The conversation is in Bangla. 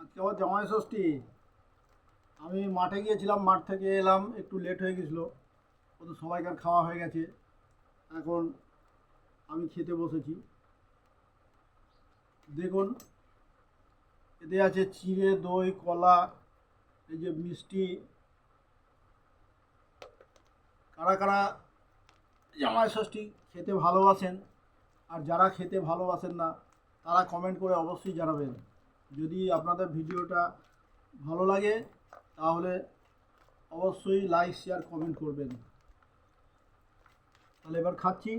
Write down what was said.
আজকে আবার জামাই ষষ্ঠী। আমি মাঠে গিয়েছিলাম, মাঠ থেকে এলাম, একটু লেট হয়ে গেছিলো। ও তো সবাইকার খাওয়া হয়ে গেছে। এখন আমি খেতে বসেছি। দেখুন, এতে আছে চিড়ে, দই, কলা, এই যে মিষ্টি। কারা কারা জামাই ষষ্ঠী খেতে ভালোবাসেন আর যারা খেতে ভালোবাসেন না তারা কমেন্ট করে অবশ্যই জানাবেন। যদি আপনাদের ভিডিওটা ভালো লাগে তাহলে অবশ্যই লাইক শেয়ার কমেন্ট করবেন। তাহলে এবার খাচ্ছি।